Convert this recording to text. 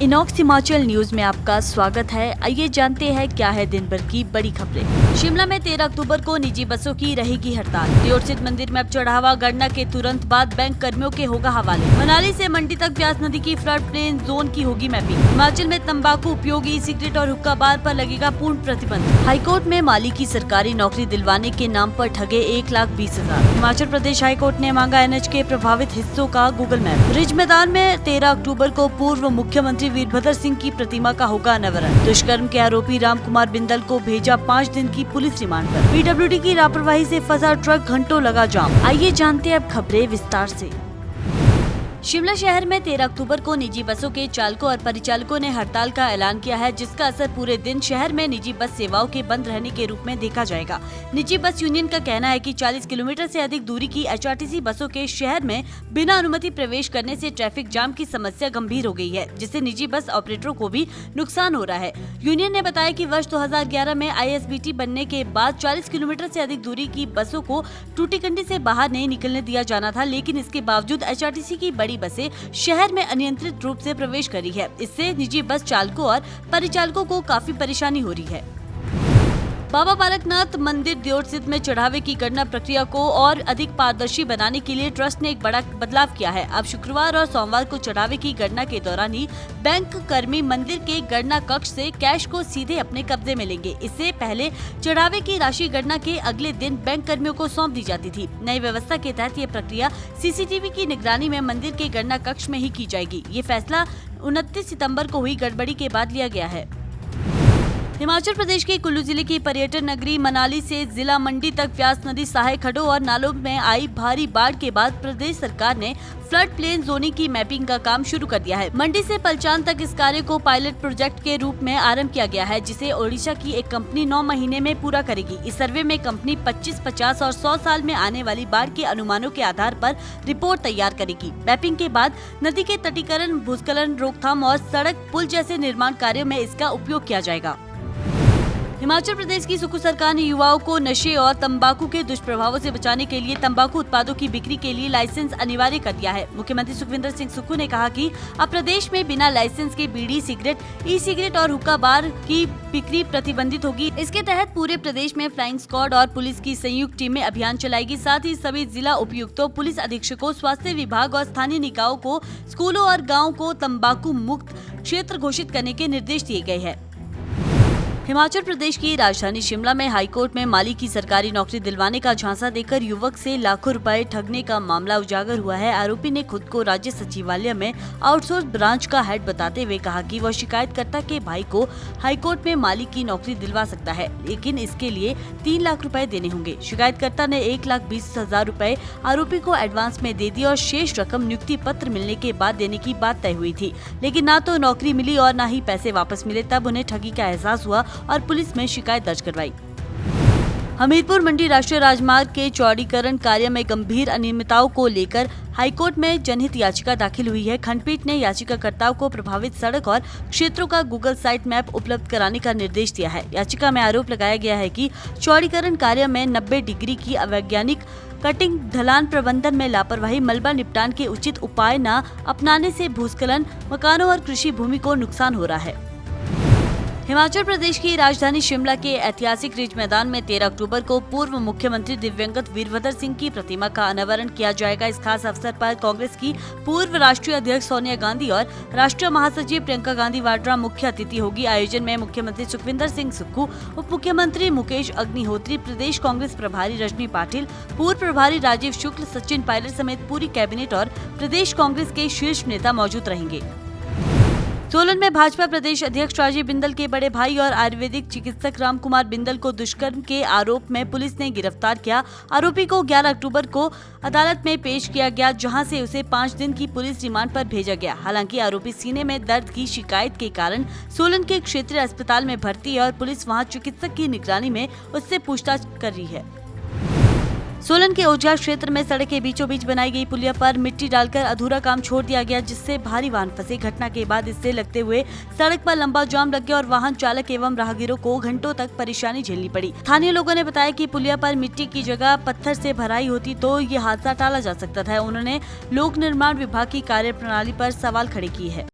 Inox Himachal news में आपका स्वागत है। आइए जानते हैं क्या है दिन भर की बड़ी खबरें। शिमला में 13 अक्टूबर को निजी बसों की रहेगी हड़ताल। दियोर स्थित मंदिर में अब चढ़ावा, गणना के तुरंत बाद बैंक कर्मियों के होगा हवाले। मनाली से मंडी तक व्यास नदी की फ्लड प्लेन जोन की होगी मैपिंग। हिमाचल में तंबाकू उपयोगी सिगरेट और हुक्का बार पर लगेगा पूर्ण प्रतिबंध। हाईकोर्ट में माली की सरकारी नौकरी दिलवाने के नाम पर ठगे 1,20,000। हिमाचल प्रदेश हाईकोर्ट ने मांगा NH के प्रभावित हिस्सों का गूगल मैप। रिज मैदान में 13 अक्टूबर को पूर्व मुख्यमंत्री वीरभद्र सिंह की प्रतिमा का होगा अनावरण। दुष्कर्म के आरोपी रामकुमार बिंदल को भेजा 5 दिन की पुलिस रिमांड पर। PWD की लापरवाही से फंसा ट्रक, घंटों लगा जाम। आइए जानते हैं अब खबरें विस्तार से। शिमला शहर में 13 अक्टूबर को निजी बसों के चालकों और परिचालकों ने हड़ताल का ऐलान किया है, जिसका असर पूरे दिन शहर में निजी बस सेवाओं के बंद रहने के रूप में देखा जाएगा। निजी बस यूनियन का कहना है कि 40 किलोमीटर से अधिक दूरी की HRTC बसों के शहर में बिना अनुमति प्रवेश करने से ट्रैफिक जाम की समस्या गंभीर हो गई है, जिससे निजी बस ऑपरेटरों को भी नुकसान हो रहा है। यूनियन ने बताया कि वर्ष 2011 में ISBT बनने के बाद 40 किलोमीटर से अधिक दूरी की बसों को टूटीकंडी से बाहर नहीं निकलने दिया जाना था, लेकिन इसके बावजूद HRTC की बड़ी बसें शहर में अनियंत्रित रूप से प्रवेश करी है। इससे निजी बस चालकों और परिचालकों को काफी परेशानी हो रही है। बाबा बालकनाथ मंदिर दियोर स्थित में चढ़ावे की गणना प्रक्रिया को और अधिक पारदर्शी बनाने के लिए ट्रस्ट ने एक बड़ा बदलाव किया है। अब शुक्रवार और सोमवार को चढ़ावे की गणना के दौरान ही बैंक कर्मी मंदिर के गणना कक्ष से कैश को सीधे अपने कब्जे में लेंगे। इससे पहले चढ़ावे की राशि गणना के अगले दिन बैंक कर्मियों को सौंप दी जाती थी। नई व्यवस्था के तहत ये प्रक्रिया CCTV की निगरानी में मंदिर के गणना कक्ष में ही की जाएगी। ये फैसला 29 सितम्बर को हुई गड़बड़ी के बाद लिया गया है। हिमाचल प्रदेश के कुल्लू जिले की पर्यटन नगरी मनाली से जिला मंडी तक व्यास नदी, सहायक खड्डों और नालों में आई भारी बाढ़ के बाद प्रदेश सरकार ने फ्लड प्लेन जोनिंग की मैपिंग का काम शुरू कर दिया है। मंडी से पलचान तक इस कार्य को पायलट प्रोजेक्ट के रूप में आरंभ किया गया है, जिसे ओडिशा की एक कंपनी 9 महीने में पूरा करेगी। इस सर्वे में कंपनी 25, 50 और 100 साल में आने वाली बाढ़ के अनुमानों के आधार पर रिपोर्ट तैयार करेगी। मैपिंग के बाद नदी के तटीकरण, भूस्खलन रोकथाम और सड़क पुल जैसे निर्माण कार्यों में इसका उपयोग किया जाएगा। हिमाचल प्रदेश की सुक्खू सरकार ने युवाओं को नशे और तंबाकू के दुष्प्रभावों से बचाने के लिए तंबाकू उत्पादों की बिक्री के लिए लाइसेंस अनिवार्य कर दिया है। मुख्यमंत्री सुखविंदर सिंह सुक्खू ने कहा कि अब प्रदेश में बिना लाइसेंस के बीड़ी, सिगरेट, ई-सिगरेट और हुक्का बार की बिक्री प्रतिबंधित होगी। इसके तहत पूरे प्रदेश में फ्लाइंग स्क्वाड और पुलिस की संयुक्त टीमें अभियान चलाएगी। साथ ही सभी जिला उपायुक्तों, पुलिस अधीक्षकों, स्वास्थ्य विभाग और स्थानीय निकायों को स्कूलों और गाँव को तंबाकू मुक्त क्षेत्र घोषित करने के निर्देश दिए गए हैं। हिमाचल प्रदेश की राजधानी शिमला में हाईकोर्ट में माली की सरकारी नौकरी दिलवाने का झांसा देकर युवक से लाखों रुपए ठगने का मामला उजागर हुआ है। आरोपी ने खुद को राज्य सचिवालय में आउटसोर्स ब्रांच का हेड बताते हुए कहा कि वह शिकायतकर्ता के भाई को हाईकोर्ट में माली की नौकरी दिलवा सकता है, लेकिन इसके लिए 3 लाख रुपए देने होंगे। शिकायतकर्ता ने 1,20,000 रुपए आरोपी को एडवांस में दे दी और शेष रकम नियुक्ति पत्र मिलने के बाद देने की बात तय हुई थी, लेकिन न तो नौकरी मिली और न ही पैसे वापस मिले। तब उन्हें ठगी का एहसास हुआ और पुलिस में शिकायत दर्ज करवाई। हमीरपुर मंडी राष्ट्रीय राजमार्ग के चौड़ीकरण कार्य में गंभीर अनियमितताओं को लेकर हाईकोर्ट में जनहित याचिका दाखिल हुई है। खंडपीठ ने याचिकाकर्ताओं को प्रभावित सड़क और क्षेत्रों का गूगल साइट मैप उपलब्ध कराने का निर्देश दिया है। याचिका में आरोप लगाया गया है कि चौड़ीकरण कार्य में 90 डिग्री की अवैज्ञानिक कटिंग, ढलान प्रबंधन में लापरवाही, मलबा निपटान के उचित उपाय न अपनाने से भूस्खलन, मकानों और कृषि भूमि को नुकसान हो रहा है। हिमाचल प्रदेश की राजधानी शिमला के ऐतिहासिक रिज मैदान में 13 अक्टूबर को पूर्व मुख्यमंत्री दिवंगत वीरभद्र सिंह की प्रतिमा का अनावरण किया जाएगा। इस खास अवसर पर कांग्रेस की पूर्व राष्ट्रीय अध्यक्ष सोनिया गांधी और राष्ट्रीय महासचिव प्रियंका गांधी वाड्रा मुख्य अतिथि होगी। आयोजन में मुख्यमंत्री सुखविंदर सिंह सुक्खू, उप मुख्यमंत्री मुकेश अग्निहोत्री, प्रदेश कांग्रेस प्रभारी रजनी पाटिल, पूर्व प्रभारी राजीव शुक्ल, सचिन पायलट समेत पूरी कैबिनेट और प्रदेश कांग्रेस के शीर्ष नेता मौजूद रहेंगे। सोलन में भाजपा प्रदेश अध्यक्ष राजीव बिंदल के बड़े भाई और आयुर्वेदिक चिकित्सक रामकुमार बिंदल को दुष्कर्म के आरोप में पुलिस ने गिरफ्तार किया। आरोपी को 11 अक्टूबर को अदालत में पेश किया गया, जहां से उसे 5 दिन की पुलिस रिमांड पर भेजा गया। हालांकि आरोपी सीने में दर्द की शिकायत के कारण सोलन के क्षेत्रीय अस्पताल में भर्ती है और पुलिस वहां चिकित्सक की निगरानी में उससे पूछताछ कर रही है। सोलन के ओझा क्षेत्र में सड़क के बीचों बीच बनाई गई पुलिया पर मिट्टी डालकर अधूरा काम छोड़ दिया गया, जिससे भारी वाहन फंसे। घटना के बाद इससे लगते हुए सड़क पर लंबा जाम लग गया और वाहन चालक एवं राहगीरों को घंटों तक परेशानी झेलनी पड़ी। स्थानीय लोगों ने बताया कि पुलिया पर मिट्टी की जगह पत्थर से भराई होती तो ये हादसा टाला जा सकता था। उन्होंने लोक निर्माण विभाग की कार्यप्रणाली पर सवाल खड़े किए हैं।